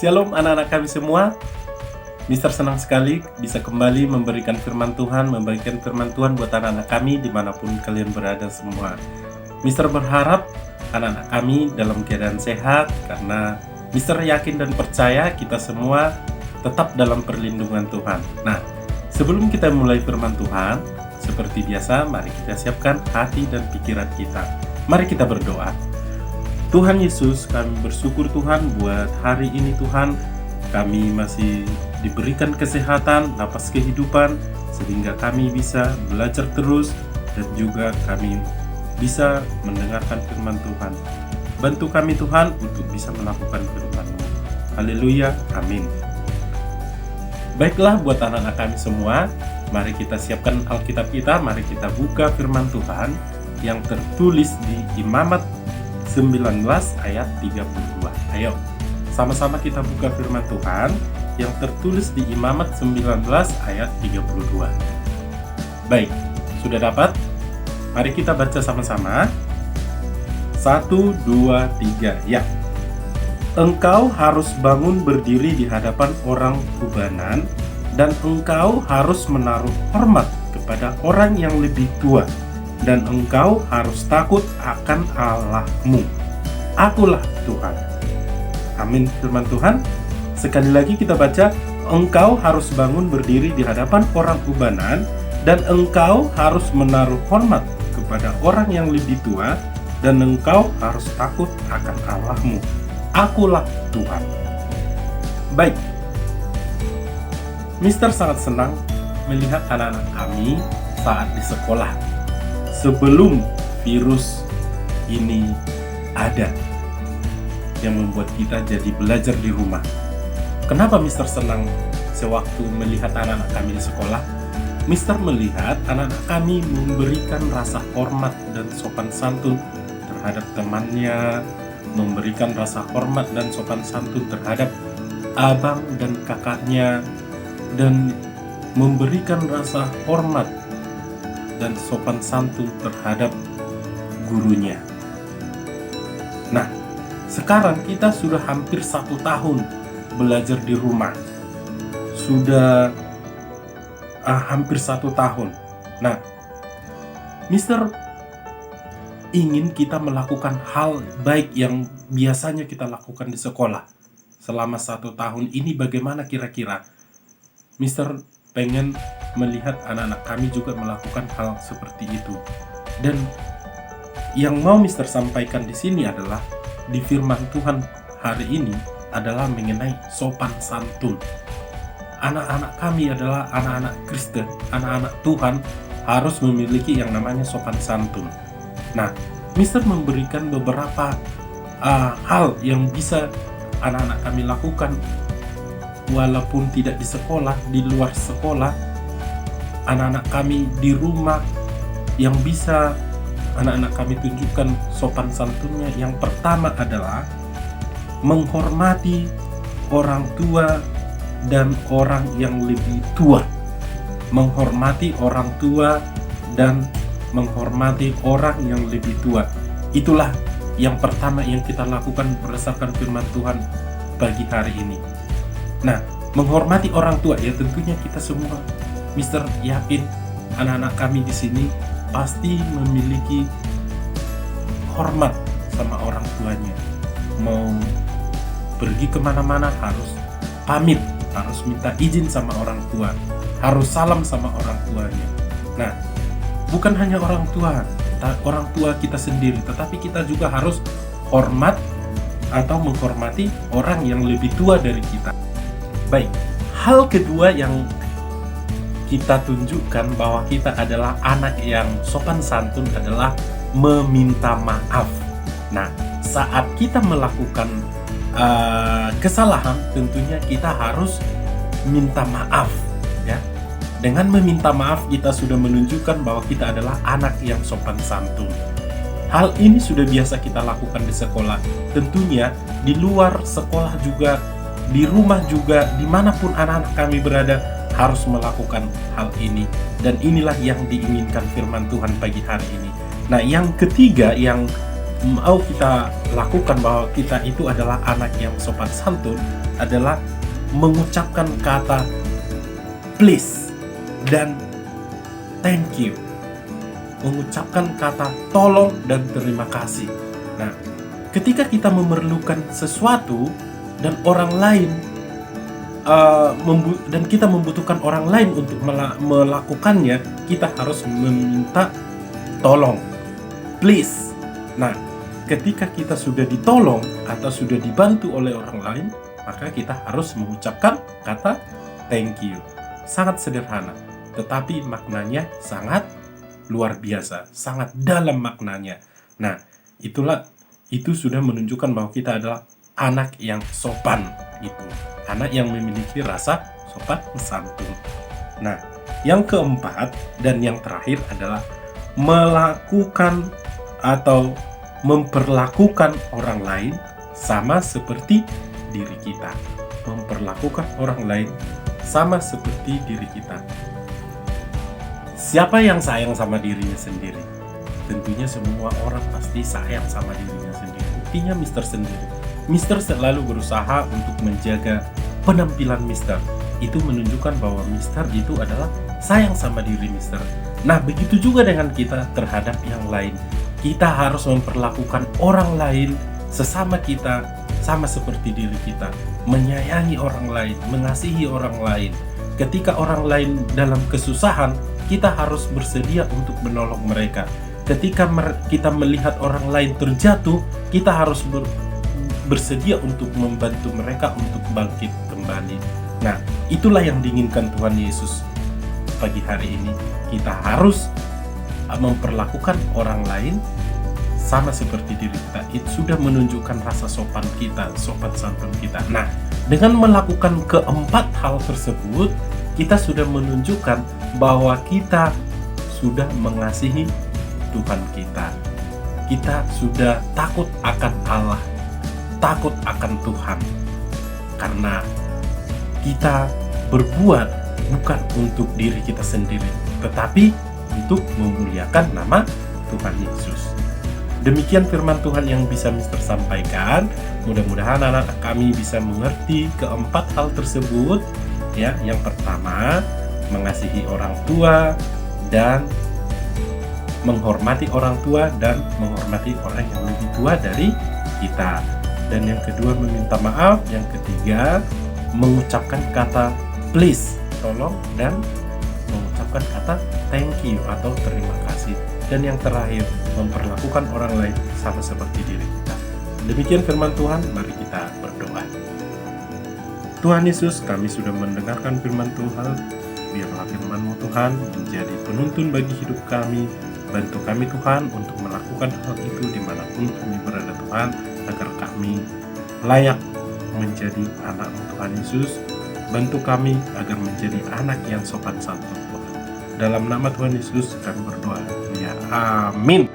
Shalom anak-anak kami semua. Mister senang sekali bisa kembali memberikan firman Tuhan, membagikan firman Tuhan buat anak-anak kami dimanapun kalian berada semua. Mister berharap anak-anak kami dalam keadaan sehat karena Mister yakin dan percaya kita semua tetap dalam perlindungan Tuhan. Nah, sebelum kita mulai firman Tuhan, seperti biasa mari kita siapkan hati dan pikiran kita. Mari kita berdoa. Tuhan Yesus, kami bersyukur Tuhan buat hari ini Tuhan. Kami masih diberikan kesehatan, napas kehidupan, sehingga kami bisa belajar terus dan juga kami bisa mendengarkan firman Tuhan. Bantu kami Tuhan untuk bisa melakukan firman-Mu. Haleluya, amin. Baiklah buat anak-anak kami semua, mari kita siapkan Alkitab kita, mari kita buka firman Tuhan yang tertulis di Imamat 19 ayat 32. Ayo, sama-sama kita buka firman Tuhan yang tertulis di Imamat 19 ayat 32. Baik, sudah dapat? Mari kita baca sama-sama. 1, 2, 3, ya. Engkau harus bangun berdiri di hadapan orang kubanan, dan engkau harus menaruh hormat kepada orang yang lebih tua, dan engkau harus takut akan Allahmu. Akulah Tuhan. Amin firman Tuhan. Sekali lagi kita baca, engkau harus bangun berdiri di hadapan orang kubanan, dan engkau harus menaruh hormat kepada orang yang lebih tua, dan engkau harus takut akan Allahmu. Akulah Tuhan. Baik, Mister sangat senang melihat anak-anak kami saat di sekolah sebelum virus ini ada yang membuat kita jadi belajar di rumah. Kenapa Mister senang sewaktu melihat anak-anak kami di sekolah? Mister melihat anak-anak kami memberikan rasa hormat dan sopan santun terhadap temannya, memberikan rasa hormat dan sopan santun terhadap abang dan kakaknya, dan memberikan rasa hormat dan sopan santun terhadap gurunya. Nah, sekarang kita sudah hampir 1 tahun belajar di rumah. Sudah hampir 1 tahun. Nah, Mister ingin kita melakukan hal baik yang biasanya kita lakukan di sekolah. Selama 1 tahun ini bagaimana kira-kira? Mister pengen melihat anak-anak kami juga melakukan hal seperti itu. Dan yang mau Mister sampaikan di sini adalah di firman Tuhan hari ini adalah mengenai sopan santun. Anak-anak kami adalah anak-anak Kristen, anak-anak Tuhan harus memiliki yang namanya sopan santun. Nah, Mister memberikan beberapa hal yang bisa anak-anak kami lakukan walaupun tidak di sekolah, di luar sekolah, anak-anak kami di rumah yang bisa anak-anak kami tunjukkan sopan santunnya. Yang pertama adalah menghormati orang tua dan orang yang lebih tua. Menghormati orang tua dan menghormati orang yang lebih tua. Itulah yang pertama yang kita lakukan berdasarkan firman Tuhan pagi hari ini. Nah, menghormati orang tua ya tentunya kita semua, Mister yakin anak-anak kami di sini pasti memiliki hormat sama orang tuanya. Mau pergi kemana-mana harus pamit, harus minta izin sama orang tua, harus salam sama orang tuanya. Nah, bukan hanya orang tua kita sendiri, tetapi kita juga harus hormat atau menghormati orang yang lebih tua dari kita. Baik, hal kedua yang kita tunjukkan bahwa kita adalah anak yang sopan santun adalah meminta maaf. Nah, saat kita melakukan kesalahan, tentunya kita harus minta maaf, ya. Dengan meminta maaf, kita sudah menunjukkan bahwa kita adalah anak yang sopan santun. Hal ini sudah biasa kita lakukan di sekolah. Tentunya di luar sekolah juga, di rumah juga, dimanapun anak-anak kami berada harus melakukan hal ini. Dan inilah yang diinginkan firman Tuhan pagi hari ini. Nah, yang ketiga yang mau kita lakukan bahwa kita itu adalah anak yang sopan santun adalah mengucapkan kata please dan thank you. Mengucapkan kata tolong dan terima kasih. Nah, ketika kita memerlukan sesuatu dan orang lain dan kita membutuhkan orang lain untuk melakukannya, kita harus meminta tolong, please. Nah, ketika kita sudah ditolong atau sudah dibantu oleh orang lain, maka kita harus mengucapkan kata thank you. Sangat sederhana, tetapi maknanya sangat luar biasa, sangat dalam maknanya. Nah, itu sudah menunjukkan bahwa kita adalah anak yang sopan gitu. Anak yang memiliki rasa sopan santun. Nah, yang keempat dan yang terakhir adalah melakukan atau memperlakukan orang lain sama seperti diri kita. Memperlakukan orang lain sama seperti diri kita. Siapa yang sayang sama dirinya sendiri? Tentunya semua orang pasti sayang sama dirinya sendiri. Buktinya Mister sendiri. Mister selalu berusaha untuk menjaga penampilan Mister. Itu menunjukkan bahwa Mister itu adalah sayang sama diri Mister. Nah, begitu juga dengan kita terhadap yang lain. Kita harus memperlakukan orang lain sesama kita sama seperti diri kita. Menyayangi orang lain, mengasihi orang lain. Ketika orang lain dalam kesusahan, kita harus bersedia untuk menolong mereka. Ketika kita melihat orang lain terjatuh, kita harus bersedia untuk membantu mereka untuk bangkit kembali. Nah, itulah yang diinginkan Tuhan Yesus pagi hari ini. Kita harus memperlakukan orang lain sama seperti diri kita. Itu sudah menunjukkan rasa sopan kita, sopan santun kita. Nah, dengan melakukan keempat hal tersebut, kita sudah menunjukkan bahwa kita sudah mengasihi Tuhan kita. Kita sudah takut akan Allah, takut akan Tuhan. Karena kita berbuat bukan untuk diri kita sendiri, tetapi untuk memuliakan nama Tuhan Yesus. Demikian firman Tuhan yang bisa Mister sampaikan. Mudah-mudahan anak-anak kami bisa mengerti keempat hal tersebut. Ya, yang pertama, mengasihi orang tua dan menghormati orang tua dan menghormati orang yang lebih tua dari kita. Dan yang kedua, meminta maaf. Yang ketiga, mengucapkan kata please, tolong, dan mengucapkan kata thank you atau terima kasih. Dan yang terakhir, memperlakukan orang lain sama seperti diri kita. Demikian firman Tuhan, mari kita berdoa. Tuhan Yesus, kami sudah mendengarkan firman Tuhan. Biarlah firman-Mu Tuhan menjadi penuntun bagi hidup kami. Bantu kami Tuhan untuk melakukan hal itu dimanapun kami berada Tuhan, agar kami layak menjadi anak-Mu Tuhan Yesus. Bantu kami agar menjadi anak yang sopan santun Tuhan. Dalam nama Tuhan Yesus kami berdoa. Ya, amin.